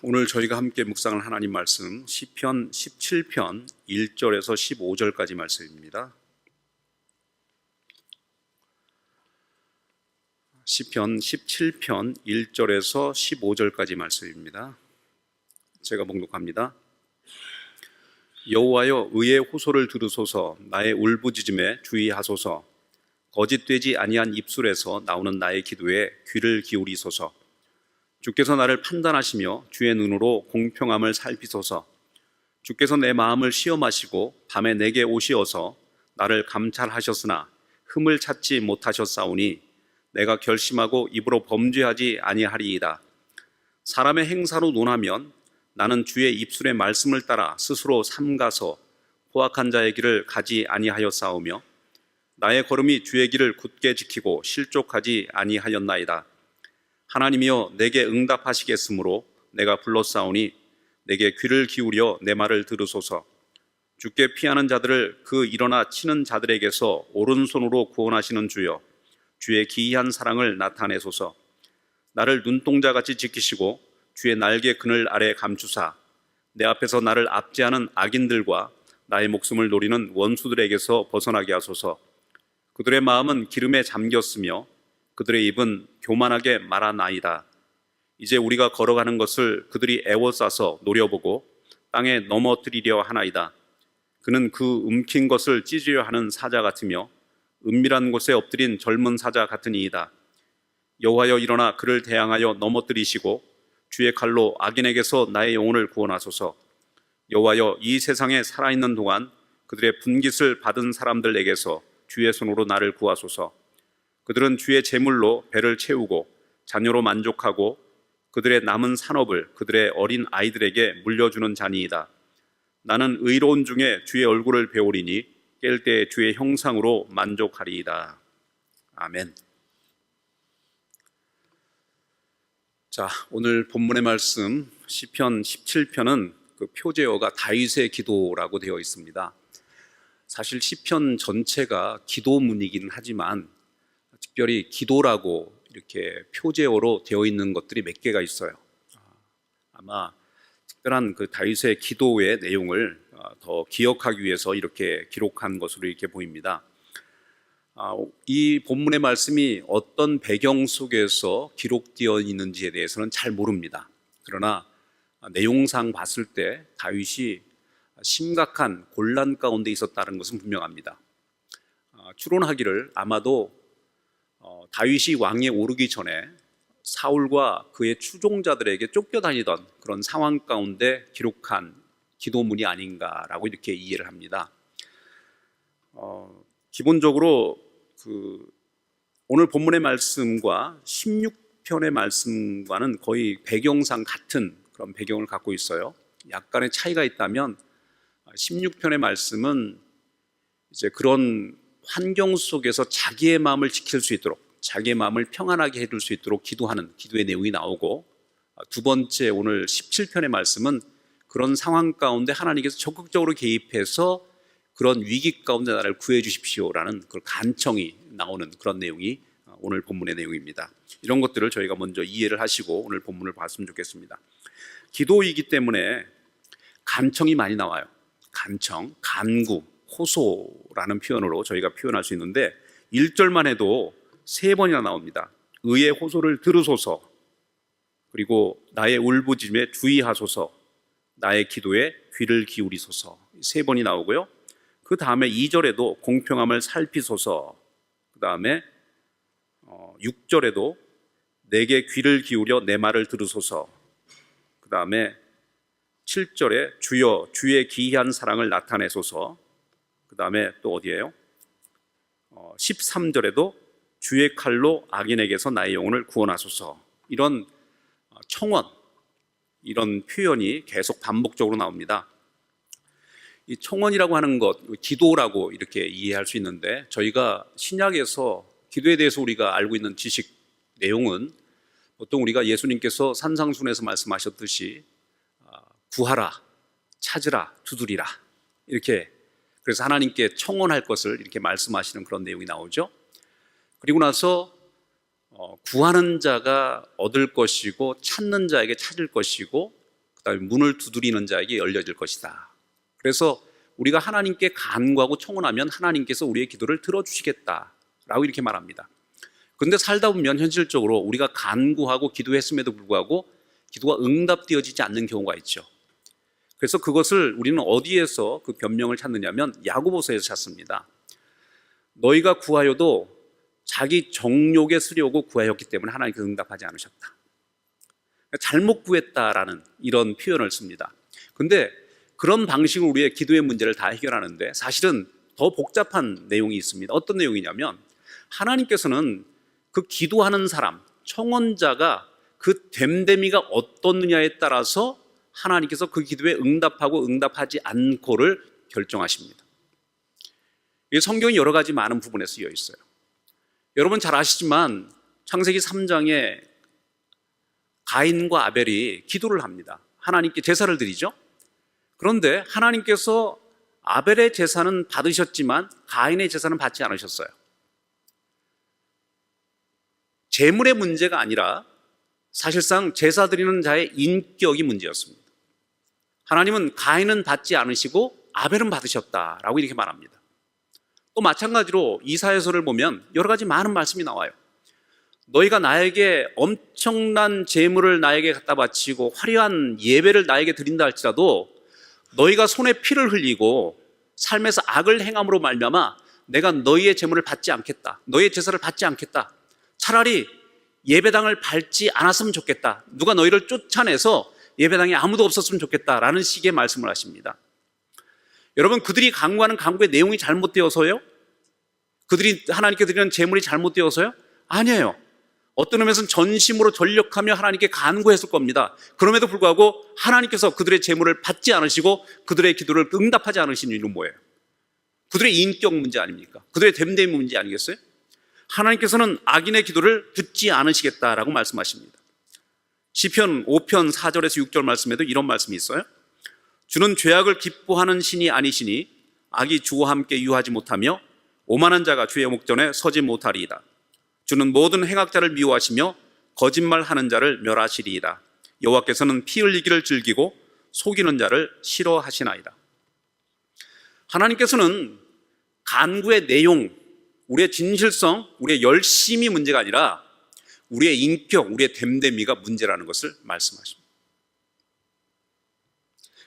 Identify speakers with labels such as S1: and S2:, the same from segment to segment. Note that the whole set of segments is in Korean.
S1: 오늘 저희가 함께 묵상할 하나님 말씀 시편 17편 1절에서 15절까지 말씀입니다. 시편 17편 1절에서 15절까지 말씀입니다. 제가 봉독합니다. 여호와여, 의의 호소를 들으소서. 나의 울부짖음에 주의하소서. 거짓되지 아니한 입술에서 나오는 나의 기도에 귀를 기울이소서. 주께서 나를 판단하시며 주의 눈으로 공평함을 살피소서. 주께서 내 마음을 시험하시고 밤에 내게 오시어서 나를 감찰하셨으나 흠을 찾지 못하셨사오니 내가 결심하고 입으로 범죄하지 아니하리이다. 사람의 행사로 논하면 나는 주의 입술의 말씀을 따라 스스로 삼가서 포악한 자의 길을 가지 아니하였사오며 나의 걸음이 주의 길을 굳게 지키고 실족하지 아니하였나이다. 하나님이여, 내게 응답하시겠으므로 내가 불렀사오니 내게 귀를 기울여 내 말을 들으소서. 주께 피하는 자들을 그 일어나 치는 자들에게서 오른손으로 구원하시는 주여, 주의 기이한 사랑을 나타내소서. 나를 눈동자같이 지키시고 주의 날개 그늘 아래 감추사 내 앞에서 나를 압제하는 악인들과 나의 목숨을 노리는 원수들에게서 벗어나게 하소서. 그들의 마음은 기름에 잠겼으며 그들의 입은 교만하게 말하나이다. 이제 우리가 걸어가는 것을 그들이 애워싸서 노려보고 땅에 넘어뜨리려 하나이다. 그는 그 움킨 것을 찢으려 하는 사자 같으며 은밀한 곳에 엎드린 젊은 사자 같으니이다. 여호와여, 일어나 그를 대항하여 넘어뜨리시고 주의 칼로 악인에게서 나의 영혼을 구원하소서. 여호와여, 이 세상에 살아있는 동안 그들의 분깃을 받은 사람들에게서 주의 손으로 나를 구하소서. 그들은 주의 재물로 배를 채우고 자녀로 만족하고 그들의 남은 산업을 그들의 어린 아이들에게 물려주는 자니이다. 나는 의로운 중에 주의 얼굴을 배우리니 깰 때 주의 형상으로 만족하리이다. 아멘. 자, 오늘 본문의 말씀 시편 17편은 그 표제어가 다윗의 기도라고 되어 있습니다. 사실 시편 전체가 기도문이긴 하지만 특별히 기도라고 이렇게 표제어로 되어 있는 것들이 몇 개가 있어요. 아마 특별한 그 다윗의 기도의 내용을 더 기억하기 위해서 이렇게 기록한 것으로 이렇게 보입니다. 이 본문의 말씀이 어떤 배경 속에서 기록되어 있는지에 대해서는 잘 모릅니다. 그러나 내용상 봤을 때 다윗이 심각한 곤란 가운데 있었다는 것은 분명합니다. 추론하기를 아마도 다윗이 왕위에 오르기 전에 사울과 그의 추종자들에게 쫓겨다니던 그런 상황 가운데 기록한 기도문이 아닌가라고 이렇게 이해를 합니다. 기본적으로 오늘 본문의 말씀과 16편의 말씀과는 거의 배경상 같은 그런 배경을 갖고 있어요. 약간의 차이가 있다면 16편의 말씀은 이제 그런 환경 속에서 자기의 마음을 지킬 수 있도록, 자기의 마음을 평안하게 해줄 수 있도록 기도하는 기도의 내용이 나오고, 두 번째 오늘 17편의 말씀은 그런 상황 가운데 하나님께서 적극적으로 개입해서 그런 위기 가운데 나를 구해 주십시오라는 그 간청이 나오는 그런 내용이 오늘 본문의 내용입니다. 이런 것들을 저희가 먼저 이해를 하시고 오늘 본문을 봤으면 좋겠습니다. 기도이기 때문에 간청이 많이 나와요. 간청, 간구, 호소라는 표현으로 저희가 표현할 수 있는데 1절만 해도 3번이나 나옵니다. 의의 호소를 들으소서, 그리고 나의 울부짖음에 주의하소서, 나의 기도에 귀를 기울이소서, 3번이 나오고요. 그 다음에 2절에도 공평함을 살피소서, 그 다음에 6절에도 내게 귀를 기울여 내 말을 들으소서, 그 다음에 7절에 주여 주의 기이한 사랑을 나타내소서, 그 다음에 또 어디예요? 13절에도 주의 칼로 악인에게서 나의 영혼을 구원하소서. 이런 청원, 이런 표현이 계속 반복적으로 나옵니다. 이 청원이라고 하는 것, 기도라고 이렇게 이해할 수 있는데, 저희가 신약에서 기도에 대해서 우리가 알고 있는 지식 내용은 보통 우리가 예수님께서 산상순에서 말씀하셨듯이 구하라, 찾으라, 두드리라, 이렇게, 그래서 하나님께 청원할 것을 이렇게 말씀하시는 그런 내용이 나오죠. 그리고 나서 구하는 자가 얻을 것이고 찾는 자에게 찾을 것이고 그다음에 문을 두드리는 자에게 열려질 것이다. 그래서 우리가 하나님께 간구하고 청원하면 하나님께서 우리의 기도를 들어주시겠다라고 이렇게 말합니다. 그런데 살다 보면 현실적으로 우리가 간구하고 기도했음에도 불구하고 기도가 응답되어지지 않는 경우가 있죠. 그래서 그것을 우리는 어디에서 그 변명을 찾느냐면 야고보서에서 찾습니다. 너희가 구하여도 자기 정욕에 쓰려고 구하였기 때문에 하나님께서 응답하지 않으셨다. 잘못 구했다라는 이런 표현을 씁니다. 그런데 그런 방식으로 우리의 기도의 문제를 다 해결하는데 사실은 더 복잡한 내용이 있습니다. 어떤 내용이냐면 하나님께서는 그 기도하는 사람, 청원자가 그 됨됨이가 어떻느냐에 따라서 하나님께서 그 기도에 응답하고 응답하지 않고를 결정하십니다. 이 성경이 여러 가지 많은 부분에 쓰여 있어요. 여러분 잘 아시지만 창세기 3장에 가인과 아벨이 기도를 합니다. 하나님께 제사를 드리죠. 그런데 하나님께서 아벨의 제사는 받으셨지만 가인의 제사는 받지 않으셨어요. 재물의 문제가 아니라 사실상 제사 드리는 자의 인격이 문제였습니다. 하나님은 가인은 받지 않으시고 아벨은 받으셨다라고 이렇게 말합니다. 또 마찬가지로 이사야서를 보면 여러 가지 많은 말씀이 나와요. 너희가 나에게 엄청난 재물을 나에게 갖다 바치고 화려한 예배를 나에게 드린다 할지라도 너희가 손에 피를 흘리고 삶에서 악을 행함으로 말미암아 내가 너희의 재물을 받지 않겠다. 너희의 제사를 받지 않겠다. 차라리 예배당을 밟지 않았으면 좋겠다. 누가 너희를 쫓아내서 예배당에 아무도 없었으면 좋겠다라는 식의 말씀을 하십니다. 여러분 그들이 간구하는 간구의 내용이 잘못되어서요? 그들이 하나님께 드리는 제물이 잘못되어서요? 아니에요. 어떤 의미에서는 전심으로 전력하며 하나님께 간구했을 겁니다. 그럼에도 불구하고 하나님께서 그들의 제물을 받지 않으시고 그들의 기도를 응답하지 않으신 이유는 뭐예요? 그들의 인격 문제 아닙니까? 그들의 됨됨이 문제 아니겠어요? 하나님께서는 악인의 기도를 듣지 않으시겠다라고 말씀하십니다. 시편 5편 4절에서 6절 말씀에도 이런 말씀이 있어요. 주는 죄악을 기뻐하는 신이 아니시니 악이 주와 함께 유하지 못하며 오만한 자가 주의 목전에 서지 못하리이다. 주는 모든 행악자를 미워하시며 거짓말하는 자를 멸하시리이다. 여호와께서는 피 흘리기를 즐기고 속이는 자를 싫어하시나이다. 하나님께서는 간구의 내용, 우리의 진실성, 우리의 열심이 문제가 아니라 우리의 인격, 우리의 됨됨이가 문제라는 것을 말씀하십니다.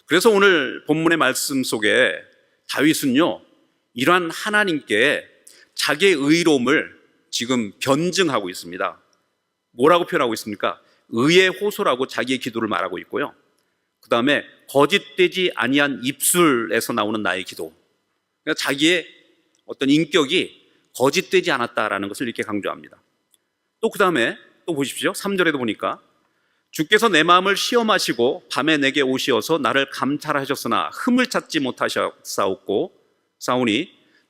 S1: 그래서 오늘 본문의 말씀 속에 다윗은요, 이러한 하나님께 자기의 의로움을 지금 변증하고 있습니다. 뭐라고 표현하고 있습니까? 의의 호소라고 자기의 기도를 말하고 있고요. 그 다음에 거짓되지 아니한 입술에서 나오는 나의 기도. 그러니까 자기의 어떤 인격이 거짓되지 않았다라는 것을 이렇게 강조합니다. 또 그 다음에 또 보십시오. 3절에도 보니까 주께서 내 마음을 시험하시고 밤에 내게 오시어서 나를 감찰하셨으나 흠을 찾지 못하셨사오니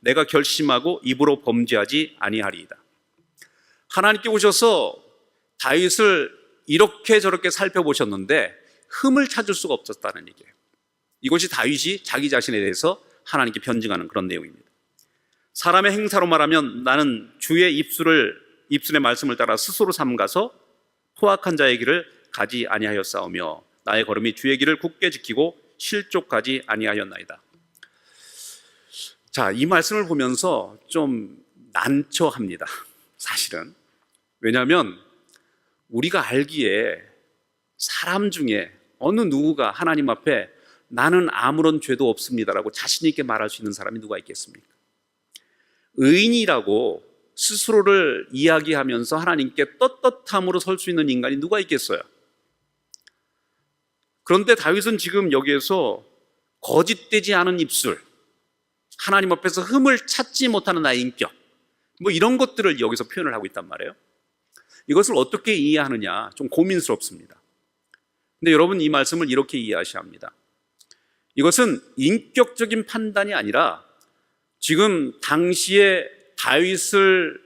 S1: 내가 결심하고 입으로 범죄하지 아니하리이다. 하나님께 오셔서 다윗을 이렇게 저렇게 살펴보셨는데 흠을 찾을 수가 없었다는 얘기예요. 이것이 다윗이 자기 자신에 대해서 하나님께 변증하는 그런 내용입니다. 사람의 행사로 말하면 나는 주의 입술의 말씀을 따라 스스로 삼가서 포악한 자의 길을 가지 아니하였사오며 나의 걸음이 주의 길을 굳게 지키고 실족하지 아니하였나이다. 자, 이 말씀을 보면서 좀 난처합니다. 사실은. 왜냐하면 우리가 알기에 사람 중에 어느 누구가 하나님 앞에 나는 아무런 죄도 없습니다라고 자신 있게 말할 수 있는 사람이 누가 있겠습니까? 의인이라고 스스로를 이야기하면서 하나님께 떳떳함으로 설 수 있는 인간이 누가 있겠어요? 그런데 다윗은 지금 여기에서 거짓되지 않은 입술, 하나님 앞에서 흠을 찾지 못하는 나의 인격, 뭐 이런 것들을 여기서 표현을 하고 있단 말이에요. 이것을 어떻게 이해하느냐 좀 고민스럽습니다. 근데 여러분 이 말씀을 이렇게 이해하셔야 합니다. 이것은 인격적인 판단이 아니라 지금 당시에 다윗을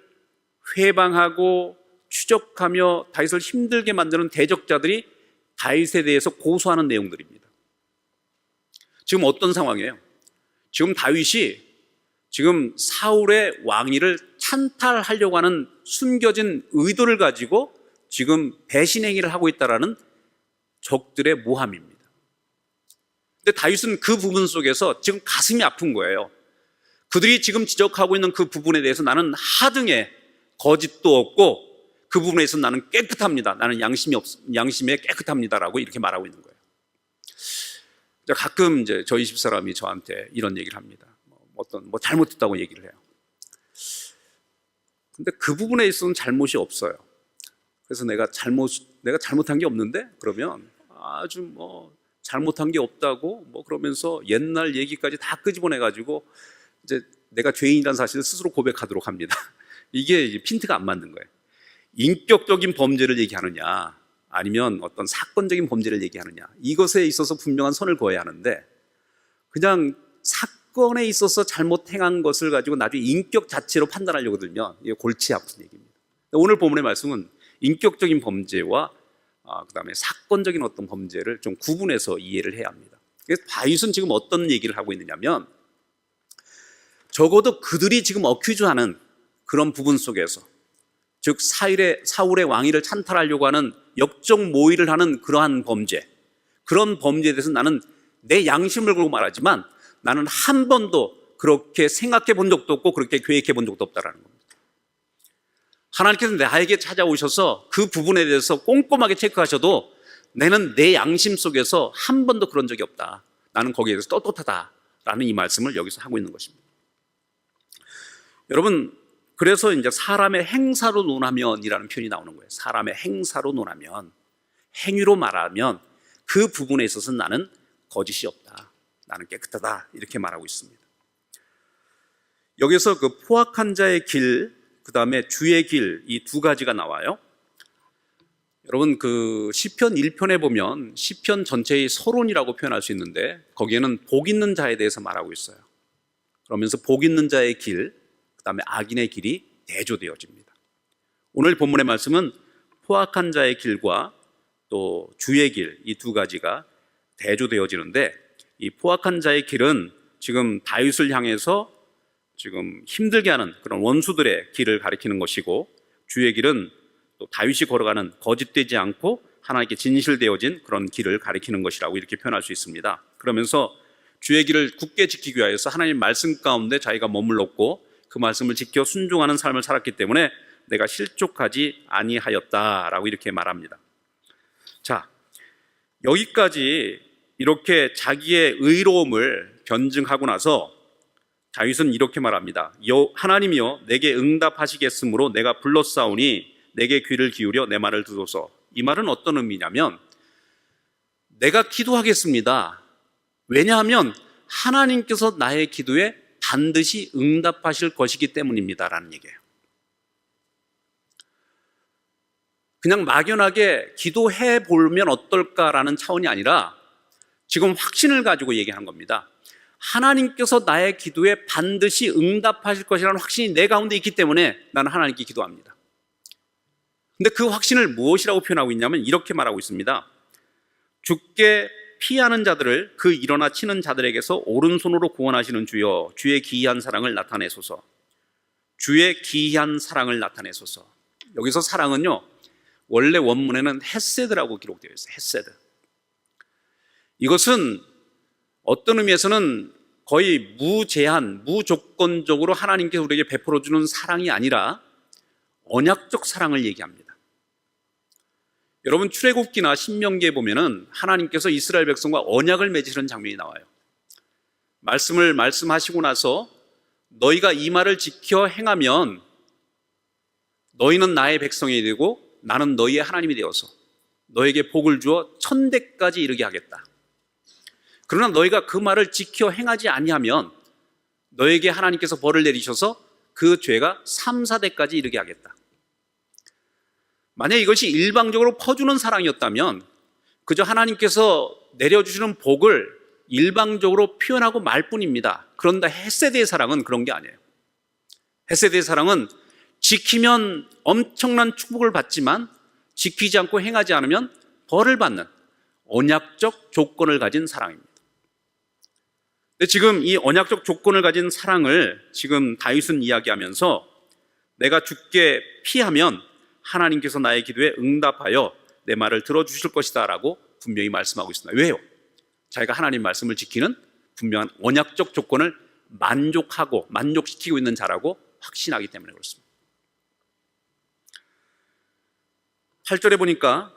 S1: 회방하고 추적하며 다윗을 힘들게 만드는 대적자들이 다윗에 대해서 고소하는 내용들입니다. 지금 어떤 상황이에요? 지금 다윗이 지금 사울의 왕위를 찬탈하려고 하는 숨겨진 의도를 가지고 지금 배신 행위를 하고 있다는 적들의 모함입니다. 근데 다윗은 그 부분 속에서 지금 가슴이 아픈 거예요. 그들이 지금 지적하고 있는 그 부분에 대해서 나는 하등에 거짓도 없고 그 부분에 있어서 나는 깨끗합니다. 나는 양심에 깨끗합니다라고 이렇게 말하고 있는 거예요. 가끔 이제 저희 집사람이 저한테 이런 얘기를 합니다. 잘못했다고 얘기를 해요. 근데 그 부분에 있어서는 잘못이 없어요. 그래서 내가 잘못한 게 없는데? 그러면 아주 잘못한 게 없다고 그러면서 옛날 얘기까지 다 끄집어내가지고 이제 내가 죄인이라는 사실을 스스로 고백하도록 합니다. 이게 핀트가 안 맞는 거예요. 인격적인 범죄를 얘기하느냐 아니면 어떤 사건적인 범죄를 얘기하느냐, 이것에 있어서 분명한 선을 그어야 하는데 그냥 사건에 있어서 잘못 행한 것을 가지고 나중에 인격 자체로 판단하려고 들면 이게 골치 아픈 얘기입니다. 오늘 본문의 말씀은 인격적인 범죄와 그다음에 사건적인 어떤 범죄를 좀 구분해서 이해를 해야 합니다. 그래서 다윗은 지금 어떤 얘기를 하고 있느냐면, 적어도 그들이 지금 어큐즈하는 그런 부분 속에서, 즉 사울의 왕위를 찬탈하려고 하는 역적 모의를 하는 그러한 범죄, 그런 범죄에 대해서 나는 내 양심을 걸고 말하지만 나는 한 번도 그렇게 생각해 본 적도 없고 그렇게 계획해 본 적도 없다라는 겁니다. 하나님께서 나에게 찾아오셔서 그 부분에 대해서 꼼꼼하게 체크하셔도 나는 내 양심 속에서 한 번도 그런 적이 없다. 나는 거기에 대해서 떳떳하다라는 이 말씀을 여기서 하고 있는 것입니다. 여러분, 그래서 이제 사람의 행사로 논하면이라는 표현이 나오는 거예요. 사람의 행사로 논하면, 행위로 말하면 그 부분에 있어서 나는 거짓이 없다. 나는 깨끗하다. 이렇게 말하고 있습니다. 여기서 그 포악한 자의 길, 그 다음에 주의 길, 이 두 가지가 나와요. 여러분, 그 시편 1편에 보면 시편 전체의 서론이라고 표현할 수 있는데 거기에는 복 있는 자에 대해서 말하고 있어요. 그러면서 복 있는 자의 길, 그 다음에 악인의 길이 대조되어집니다. 오늘 본문의 말씀은 포악한 자의 길과 또 주의 길, 이 두 가지가 대조되어지는데, 이 포악한 자의 길은 지금 다윗을 향해서 지금 힘들게 하는 그런 원수들의 길을 가리키는 것이고, 주의 길은 또 다윗이 걸어가는 거짓되지 않고 하나님께 진실되어진 그런 길을 가리키는 것이라고 이렇게 표현할 수 있습니다. 그러면서 주의 길을 굳게 지키기 위하여서 하나님 말씀 가운데 자기가 머물렀고 그 말씀을 지켜 순종하는 삶을 살았기 때문에 내가 실족하지 아니하였다라고 이렇게 말합니다. 자, 여기까지 이렇게 자기의 의로움을 변증하고 나서 다윗은 이렇게 말합니다. 하나님이여 내게 응답하시겠으므로 내가 불렀사오니 내게 귀를 기울여 내 말을 들으소서. 이 말은 어떤 의미냐면, 내가 기도하겠습니다. 왜냐하면 하나님께서 나의 기도에 반드시 응답하실 것이기 때문입니다 라는 얘기예요. 그냥 막연하게 기도해 보면 어떨까라는 차원이 아니라 지금 확신을 가지고 얘기하는 겁니다. 하나님께서 나의 기도에 반드시 응답하실 것이라는 확신이 내 가운데 있기 때문에 나는 하나님께 기도합니다. 근데 그 확신을 무엇이라고 표현하고 있냐면 이렇게 말하고 있습니다. 주께 피하는 자들을 그 일어나 치는 자들에게서 오른손으로 구원하시는 주여, 주의 기이한 사랑을 나타내소서. 주의 기이한 사랑을 나타내소서. 여기서 사랑은요, 원래 원문에는 헤세드라고 기록되어 있어요. 헤세드. 이것은 어떤 의미에서는 거의 무제한, 무조건적으로 하나님께서 우리에게 베풀어주는 사랑이 아니라 언약적 사랑을 얘기합니다. 여러분, 출애굽기나 신명기에 보면은 하나님께서 이스라엘 백성과 언약을 맺으시는 장면이 나와요. 말씀을 말씀하시고 나서 너희가 이 말을 지켜 행하면 너희는 나의 백성이 되고 나는 너희의 하나님이 되어서 너에게 복을 주어 천대까지 이르게 하겠다. 그러나 너희가 그 말을 지켜 행하지 아니하면 너에게 하나님께서 벌을 내리셔서 그 죄가 3, 4대까지 이르게 하겠다. 만약 이것이 일방적으로 퍼주는 사랑이었다면 그저 하나님께서 내려주시는 복을 일방적으로 표현하고 말 뿐입니다. 그런데 헤세드의 사랑은 그런 게 아니에요. 헤세드의 사랑은 지키면 엄청난 축복을 받지만 지키지 않고 행하지 않으면 벌을 받는 언약적 조건을 가진 사랑입니다. 근데 지금 이 언약적 조건을 가진 사랑을 지금 다윗은 이야기하면서 내가 주께 피하면 하나님께서 나의 기도에 응답하여 내 말을 들어주실 것이다 라고 분명히 말씀하고 있습니다. 왜요? 자기가 하나님 말씀을 지키는 분명한 언약적 조건을 만족시키고 있는 자라고 확신하기 때문에 그렇습니다. 8절에 보니까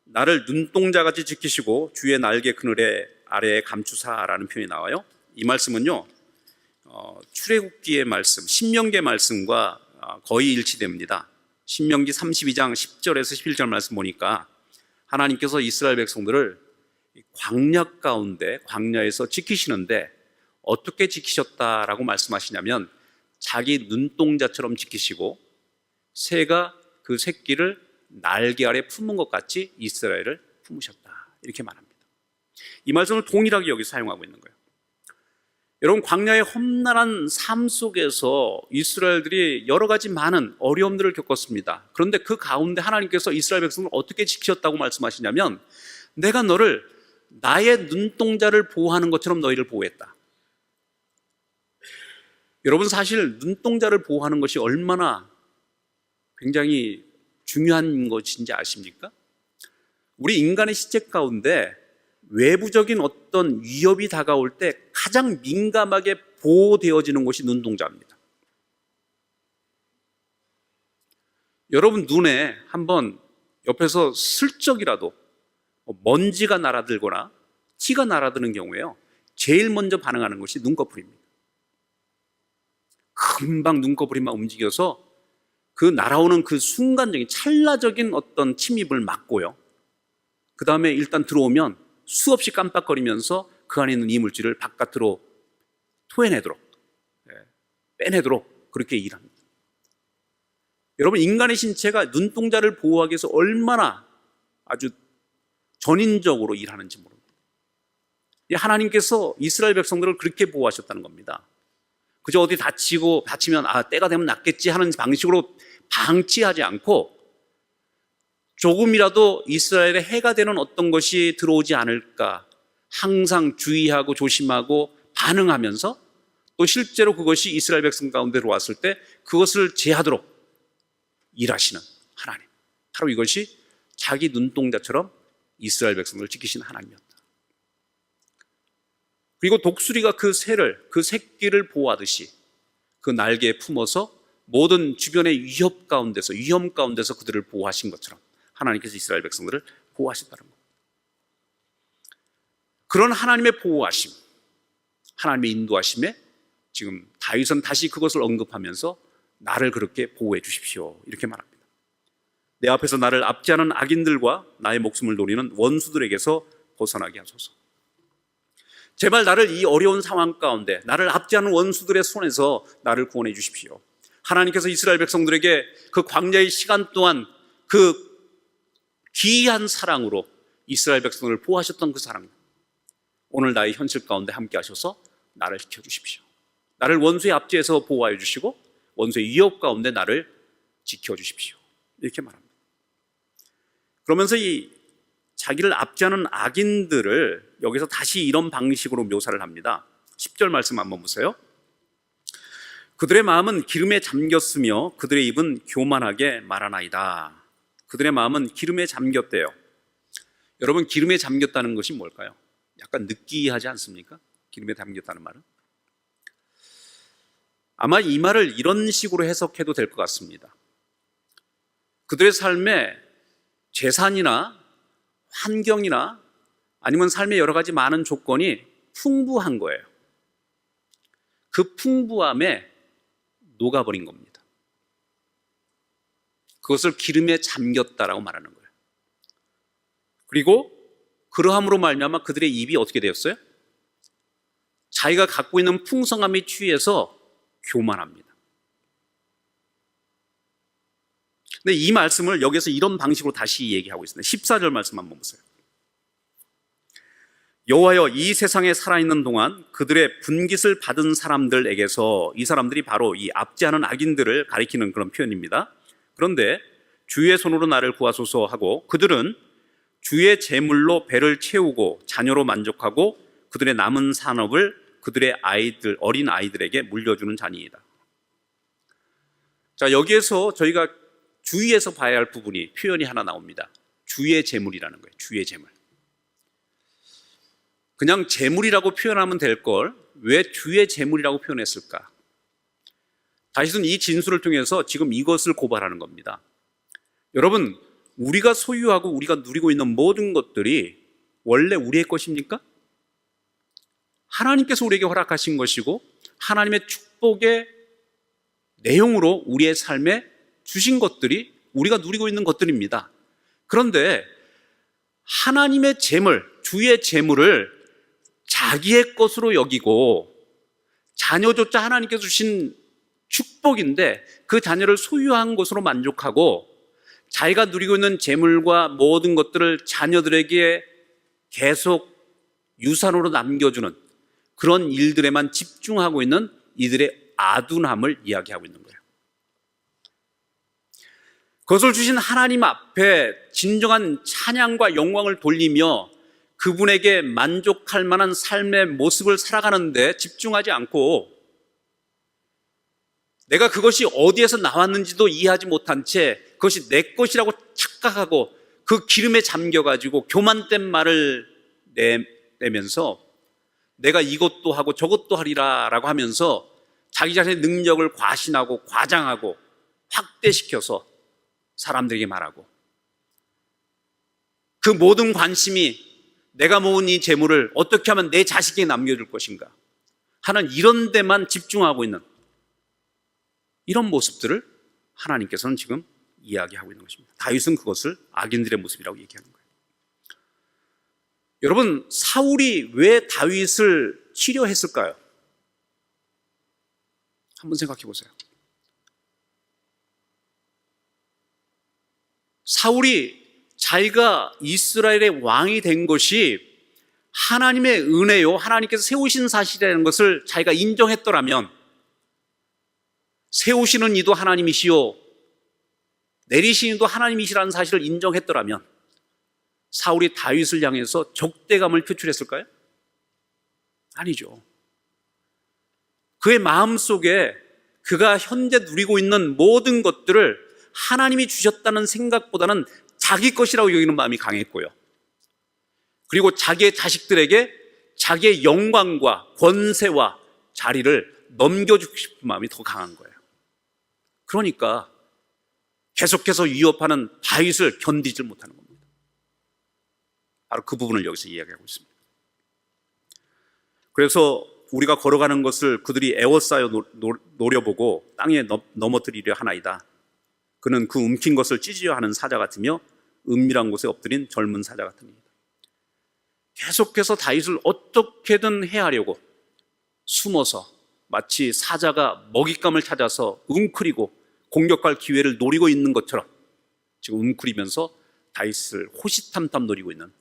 S1: 나를 눈동자같이 지키시고 주의 날개 그늘에 아래에 감추사라는 표현이 나와요. 이 말씀은요, 출애굽기의 말씀, 신명기의 말씀과 거의 일치됩니다. 신명기 32장 10절에서 11절 말씀 보니까 하나님께서 이스라엘 백성들을 광야 가운데, 광야에서 지키시는데 어떻게 지키셨다라고 말씀하시냐면 자기 눈동자처럼 지키시고 새가 그 새끼를 날개 아래 품은 것 같이 이스라엘을 품으셨다, 이렇게 말합니다. 이 말씀을 동일하게 여기 사용하고 있는 거예요. 여러분, 광야의 험난한 삶 속에서 이스라엘들이 여러 가지 많은 어려움들을 겪었습니다. 그런데 그 가운데 하나님께서 이스라엘 백성을 어떻게 지키셨다고 말씀하시냐면 내가 너를 나의 눈동자를 보호하는 것처럼 너희를 보호했다. 여러분, 사실 눈동자를 보호하는 것이 얼마나 굉장히 중요한 것인지 아십니까? 우리 인간의 시체 가운데 외부적인 어떤 위협이 다가올 때 가장 민감하게 보호되어지는 곳이 눈동자입니다. 여러분 눈에 한번 옆에서 슬쩍이라도 먼지가 날아들거나 티가 날아드는 경우에요, 제일 먼저 반응하는 것이 눈꺼풀입니다. 금방 눈꺼풀이 움직여서 그 날아오는 그 순간적인 찰나적인 어떤 침입을 막고요, 그 다음에 일단 들어오면 수없이 깜빡거리면서 그 안에 있는 이물질을 바깥으로 토해내도록, 빼내도록 그렇게 일합니다. 여러분, 인간의 신체가 눈동자를 보호하기 위해서 얼마나 아주 전인적으로 일하는지 모릅니다. 하나님께서 이스라엘 백성들을 그렇게 보호하셨다는 겁니다. 그저 어디 다치면 때가 되면 낫겠지 하는 방식으로 방치하지 않고 조금이라도 이스라엘에 해가 되는 어떤 것이 들어오지 않을까 항상 주의하고 조심하고 반응하면서 또 실제로 그것이 이스라엘 백성 가운데 들어왔을 때 그것을 제하도록 일하시는 하나님, 바로 이것이 자기 눈동자처럼 이스라엘 백성을 지키신 하나님이었다. 그리고 독수리가 그 새끼를 보호하듯이 그 날개에 품어서 모든 주변의 위험 가운데서 그들을 보호하신 것처럼 하나님께서 이스라엘 백성들을 보호하셨다는 겁니다. 그런 하나님의 보호하심, 하나님의 인도하심에 지금 다윗은 다시 그것을 언급하면서 나를 그렇게 보호해 주십시오, 이렇게 말합니다. 내 앞에서 나를 압제하는 악인들과 나의 목숨을 노리는 원수들에게서 벗어나게 하소서. 제발 나를 이 어려운 상황 가운데, 나를 압제하는 원수들의 손에서 나를 구원해 주십시오. 하나님께서 이스라엘 백성들에게 그 광야의 시간 동안 그 기이한 사랑으로 이스라엘 백성을 보호하셨던 그 사랑, 오늘 나의 현실 가운데 함께 하셔서 나를 지켜주십시오. 나를 원수의 압제에서 보호하여 주시고 원수의 위협 가운데 나를 지켜주십시오, 이렇게 말합니다. 그러면서 이 자기를 압제하는 악인들을 여기서 다시 이런 방식으로 묘사를 합니다. 10절 말씀 한번 보세요. 그들의 마음은 기름에 잠겼으며 그들의 입은 교만하게 말하나이다. 그들의 마음은 기름에 잠겼대요. 여러분, 기름에 잠겼다는 것이 뭘까요? 약간 느끼하지 않습니까? 기름에 잠겼다는 말은. 아마 이 말을 이런 식으로 해석해도 될 것 같습니다. 그들의 삶에 재산이나 환경이나 아니면 삶의 여러 가지 많은 조건이 풍부한 거예요. 그 풍부함에 녹아버린 겁니다. 그것을 기름에 잠겼다라고 말하는 거예요. 그리고 그러함으로 말미암아 그들의 입이 어떻게 되었어요? 자기가 갖고 있는 풍성함에 취해서 교만합니다. 근데 이 말씀을 여기서 이런 방식으로 다시 얘기하고 있습니다. 14절 말씀 한번 보세요. 여호와여, 이 세상에 살아있는 동안 그들의 분깃을 받은 사람들에게서, 이 사람들이 바로 이 압제하는 악인들을 가리키는 그런 표현입니다. 그런데 주의 손으로 나를 구하소서 하고 그들은 주의 재물로 배를 채우고 자녀로 만족하고 그들의 남은 산업을 그들의 어린 아이들에게 물려주는 자니이다. 자, 여기에서 저희가 주의해서 봐야 할 부분이, 표현이 하나 나옵니다. 주의 재물이라는 거예요. 주의 재물. 그냥 재물이라고 표현하면 될 걸 왜 주의 재물이라고 표현했을까? 다윗은 이 진술을 통해서 지금 이것을 고발하는 겁니다. 여러분, 우리가 소유하고 우리가 누리고 있는 모든 것들이 원래 우리의 것입니까? 하나님께서 우리에게 허락하신 것이고 하나님의 축복의 내용으로 우리의 삶에 주신 것들이 우리가 누리고 있는 것들입니다. 그런데 하나님의 재물, 주의 재물을 자기의 것으로 여기고 자녀조차 하나님께서 주신 축복인데 그 자녀를 소유한 것으로 만족하고 자기가 누리고 있는 재물과 모든 것들을 자녀들에게 계속 유산으로 남겨주는 그런 일들에만 집중하고 있는 이들의 아둔함을 이야기하고 있는 거예요. 그것을 주신 하나님 앞에 진정한 찬양과 영광을 돌리며 그분에게 만족할 만한 삶의 모습을 살아가는데 집중하지 않고 내가 그것이 어디에서 나왔는지도 이해하지 못한 채 그것이 내 것이라고 착각하고 그 기름에 잠겨가지고 교만된 말을 내면서 내가 이것도 하고 저것도 하리라 라고 하면서 자기 자신의 능력을 과신하고 과장하고 확대시켜서 사람들에게 말하고 그 모든 관심이 내가 모은 이 재물을 어떻게 하면 내 자식에게 남겨줄 것인가 하는 이런 데만 집중하고 있는 이런 모습들을 하나님께서는 지금 이야기하고 있는 것입니다. 다윗은 그것을 악인들의 모습이라고 얘기하는 거예요. 여러분, 사울이 왜 다윗을 치려했을까요? 한번 생각해 보세요. 사울이 자기가 이스라엘의 왕이 된 것이 하나님의 은혜요, 하나님께서 세우신 사실이라는 것을 자기가 인정했더라면, 세우시는 이도 하나님이시요 내리시는 이도 하나님이시라는 사실을 인정했더라면 사울이 다윗을 향해서 적대감을 표출했을까요? 아니죠. 그의 마음속에 그가 현재 누리고 있는 모든 것들을 하나님이 주셨다는 생각보다는 자기 것이라고 여기는 마음이 강했고요. 그리고 자기의 자식들에게 자기의 영광과 권세와 자리를 넘겨주고 싶은 마음이 더 강한 거예요. 그러니까 계속해서 위협하는 다윗을 견디질 못하는 겁니다. 바로 그 부분을 여기서 이야기하고 있습니다. 그래서 우리가 걸어가는 것을 그들이 애워싸여 노려보고 땅에 넘어뜨리려 하나이다. 그는 그 움킨 것을 찢으려 하는 사자 같으며 은밀한 곳에 엎드린 젊은 사자 같으니이다. 계속해서 다윗을 어떻게든 해하려고 숨어서 마치 사자가 먹잇감을 찾아서 웅크리고 공격할 기회를 노리고 있는 것처럼 지금 웅크리면서 다윗을 호시탐탐 노리고 있는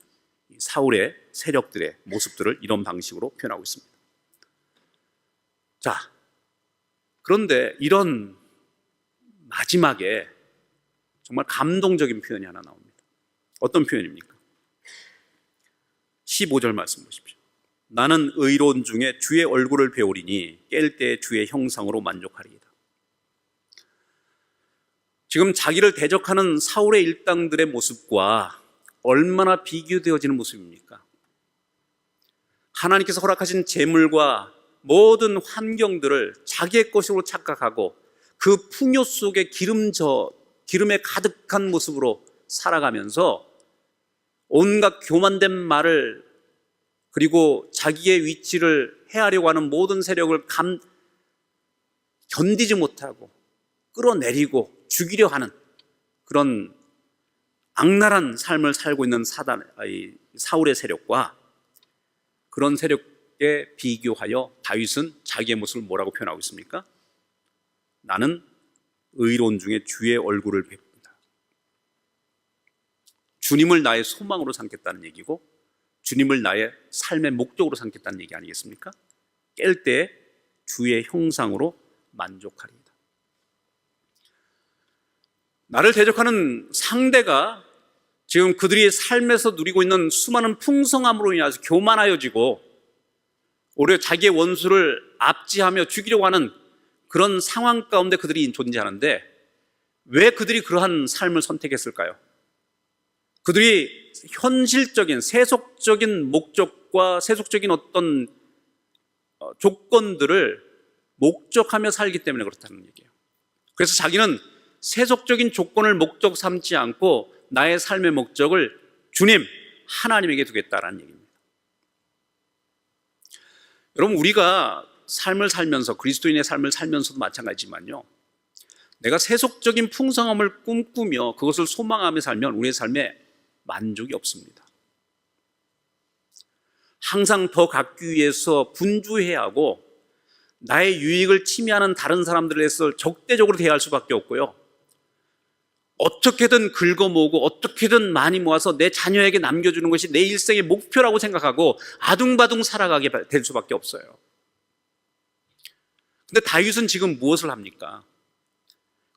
S1: 사울의 세력들의 모습들을 이런 방식으로 표현하고 있습니다. 자, 그런데 이런 마지막에 정말 감동적인 표현이 하나 나옵니다. 어떤 표현입니까? 15절 말씀 보십시오. 나는 의로운 중에 주의 얼굴을 배우리니 깰 때 주의 형상으로 만족하리이다. 지금 자기를 대적하는 사울의 일당들의 모습과 얼마나 비교되어지는 모습입니까? 하나님께서 허락하신 재물과 모든 환경들을 자기의 것으로 착각하고 그 풍요 속에 기름에 가득한 모습으로 살아가면서 온갖 교만된 말을 그리고 자기의 위치를 해하려고 하는 모든 세력을 견디지 못하고 끌어내리고 죽이려 하는 그런 악랄한 삶을 살고 있는 사울의 세력과 그런 세력에 비교하여 다윗은 자기의 모습을 뭐라고 표현하고 있습니까? 나는 의로운 중에 주의 얼굴을 뵙는다. 주님을 나의 소망으로 삼겠다는 얘기고 주님을 나의 삶의 목적으로 삼겠다는 얘기 아니겠습니까? 깰 때 주의 형상으로 만족하리이다. 나를 대적하는 상대가 지금 그들이 삶에서 누리고 있는 수많은 풍성함으로 인해서 교만하여지고 오히려 자기의 원수를 압제하며 죽이려고 하는 그런 상황 가운데 그들이 존재하는데 왜 그들이 그러한 삶을 선택했을까요? 그들이 현실적인 세속적인 목적 목적과 세속적인 어떤 조건들을 목적하며 살기 때문에 그렇다는 얘기예요. 그래서 자기는 세속적인 조건을 목적 삼지 않고 나의 삶의 목적을 주님, 하나님에게 두겠다라는 얘기입니다. 여러분, 우리가 삶을 살면서, 그리스도인의 삶을 살면서도 마찬가지지만요, 내가 세속적인 풍성함을 꿈꾸며 그것을 소망하며 살면 우리의 삶에 만족이 없습니다. 항상 더 갖기 위해서 분주해야 하고 나의 유익을 침해하는 다른 사람들에 대해서 적대적으로 대할 수밖에 없고요, 어떻게든 긁어모으고 어떻게든 많이 모아서 내 자녀에게 남겨주는 것이 내 일생의 목표라고 생각하고 아둥바둥 살아가게 될 수밖에 없어요. 근데 다윗은 지금 무엇을 합니까?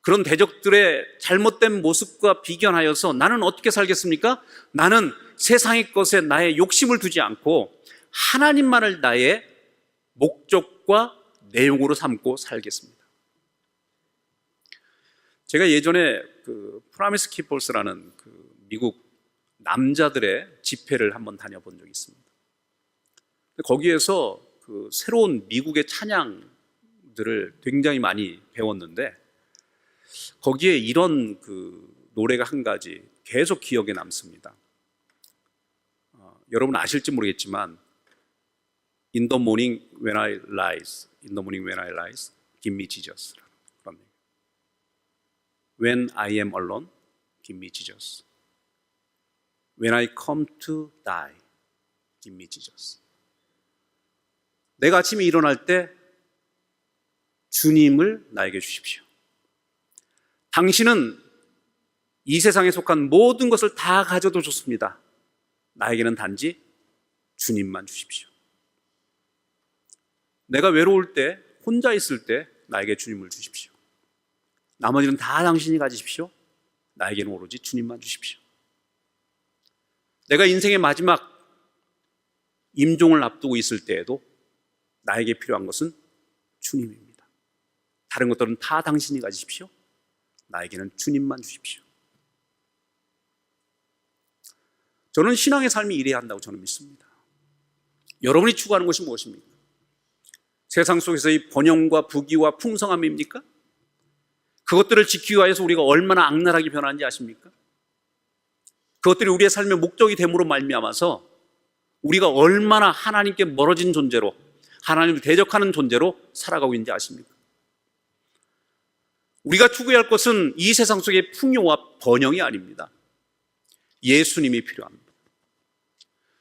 S1: 그런 대적들의 잘못된 모습과 비견하여서 나는 어떻게 살겠습니까? 나는 세상의 것에 나의 욕심을 두지 않고 하나님만을 나의 목적과 내용으로 삼고 살겠습니다. 제가 예전에 프라미스 키퍼스라는 미국 남자들의 집회를 한번 다녀본 적이 있습니다. 거기에서 새로운 미국의 찬양들을 굉장히 많이 배웠는데, 거기에 이런 노래가 한 가지 계속 기억에 남습니다. 여러분 아실지 모르겠지만 In the morning when I rise, In the morning when I rise, give me Jesus. When I am alone, give me Jesus. When I come to die, give me Jesus. 내가 아침에 일어날 때 주님을 나에게 주십시오. 당신은 이 세상에 속한 모든 것을 다 가져도 좋습니다. 나에게는 단지 주님만 주십시오. 내가 외로울 때, 혼자 있을 때 나에게 주님을 주십시오. 나머지는 다 당신이 가지십시오. 나에게는 오로지 주님만 주십시오. 내가 인생의 마지막 임종을 앞두고 있을 때에도 나에게 필요한 것은 주님입니다. 다른 것들은 다 당신이 가지십시오. 나에게는 주님만 주십시오. 저는 신앙의 삶이 이래야 한다고 저는 믿습니다. 여러분이 추구하는 것이 무엇입니까? 세상 속에서의 번영과 부귀와 풍성함입니까? 그것들을 지키기 위해서 우리가 얼마나 악랄하게 변하는지 아십니까? 그것들이 우리의 삶의 목적이 됨으로 말미암아서 우리가 얼마나 하나님께 멀어진 존재로, 하나님을 대적하는 존재로 살아가고 있는지 아십니까? 우리가 추구해야 할 것은 이 세상 속의 풍요와 번영이 아닙니다. 예수님이 필요합니다.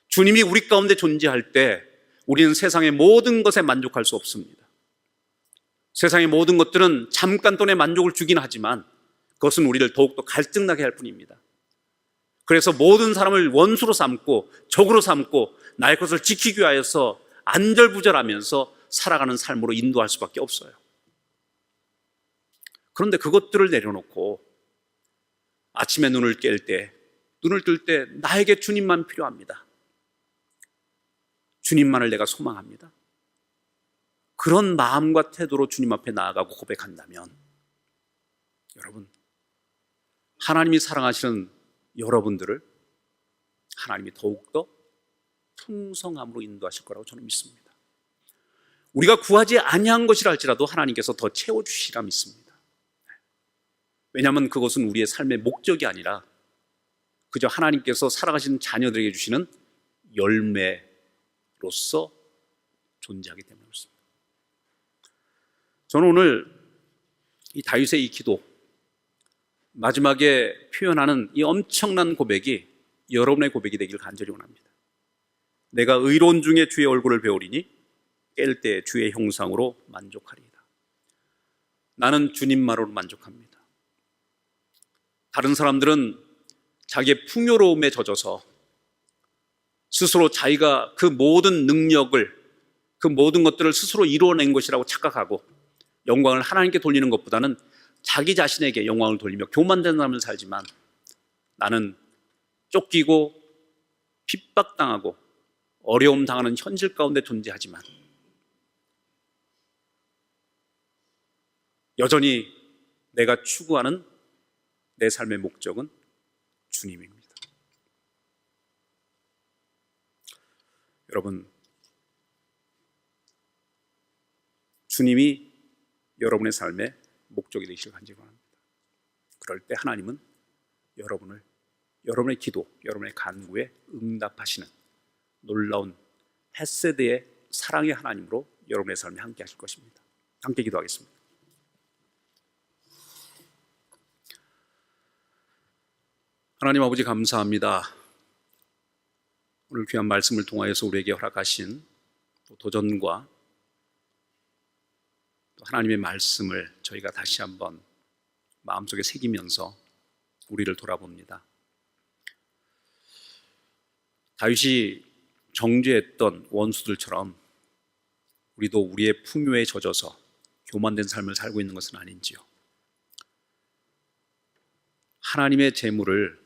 S1: 주님이 우리 가운데 존재할 때 우리는 세상의 모든 것에 만족할 수 없습니다. 세상의 모든 것들은 잠깐 동안의 만족을 주긴 하지만 그것은 우리를 더욱더 갈증나게 할 뿐입니다. 그래서 모든 사람을 원수로 삼고 적으로 삼고 나의 것을 지키기 위하여서 안절부절하면서 살아가는 삶으로 인도할 수밖에 없어요. 그런데 그것들을 내려놓고 아침에 눈을 깰 때, 눈을 뜰 때 나에게 주님만 필요합니다. 주님만을 내가 소망합니다. 그런 마음과 태도로 주님 앞에 나아가고 고백한다면, 여러분, 하나님이 사랑하시는 여러분들을 하나님이 더욱더 풍성함으로 인도하실 거라고 저는 믿습니다. 우리가 구하지 아니한 것이라 할지라도 하나님께서 더 채워주시리라 믿습니다. 왜냐하면 그것은 우리의 삶의 목적이 아니라 그저 하나님께서 살아가시는 자녀들에게 주시는 열매로서 존재하기 때문에 그렇습니다. 저는 오늘 이 다윗의 이 기도, 마지막에 표현하는 이 엄청난 고백이 여러분의 고백이 되기를 간절히 원합니다. 내가 의로운 중에 주의 얼굴을 배우리니 깰 때 주의 형상으로 만족하리이다. 나는 주님만으로 만족합니다. 다른 사람들은 자기의 풍요로움에 젖어서 스스로 자기가 그 모든 능력을, 그 모든 것들을 스스로 이루어낸 것이라고 착각하고 영광을 하나님께 돌리는 것보다는 자기 자신에게 영광을 돌리며 교만된 삶을 살지만, 나는 쫓기고 핍박당하고 어려움 당하는 현실 가운데 존재하지만 여전히 내가 추구하는 내 삶의 목적은 주님입니다. 여러분, 주님이 여러분의 삶의 목적이 되시길 간절히 바랍니다. 그럴 때 하나님은 여러분의 기도, 여러분의 간구에 응답하시는 놀라운 헤세드의 사랑의 하나님으로 여러분의 삶에 함께 하실 것입니다. 함께 기도하겠습니다. 하나님 아버지, 감사합니다. 오늘 귀한 말씀을 통하여서 우리에게 허락하신 도전과 또 하나님의 말씀을 저희가 다시 한번 마음속에 새기면서 우리를 돌아봅니다. 다윗이 정죄했던 원수들처럼 우리도 우리의 풍요에 젖어서 교만된 삶을 살고 있는 것은 아닌지요. 하나님의 재물을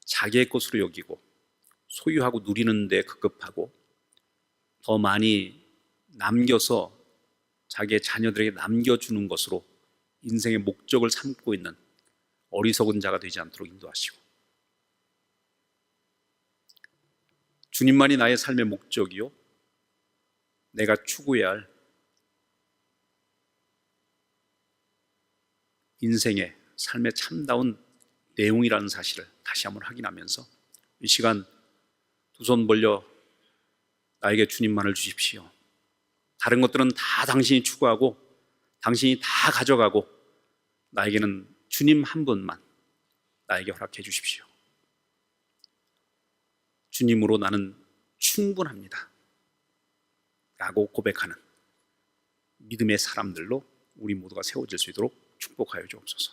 S1: 자기의 것으로 여기고 소유하고 누리는 데 급급하고 더 많이 남겨서 자기의 자녀들에게 남겨주는 것으로 인생의 목적을 삼고 있는 어리석은 자가 되지 않도록 인도하시고, 주님만이 나의 삶의 목적이요 내가 추구해야 할 인생의 삶의 참다운 내용이라는 사실을 다시 한번 확인하면서 이 시간 두 손 벌려 나에게 주님만을 주십시오. 다른 것들은 다 당신이 추구하고 당신이 다 가져가고 나에게는 주님 한 분만 나에게 허락해 주십시오. 주님으로 나는 충분합니다 라고 고백하는 믿음의 사람들로 우리 모두가 세워질 수 있도록 축복하여 주옵소서.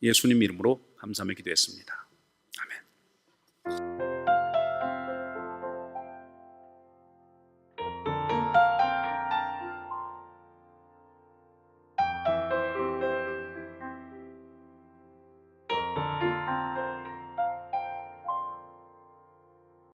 S1: 예수님 이름으로 감사하며 기도했습니다.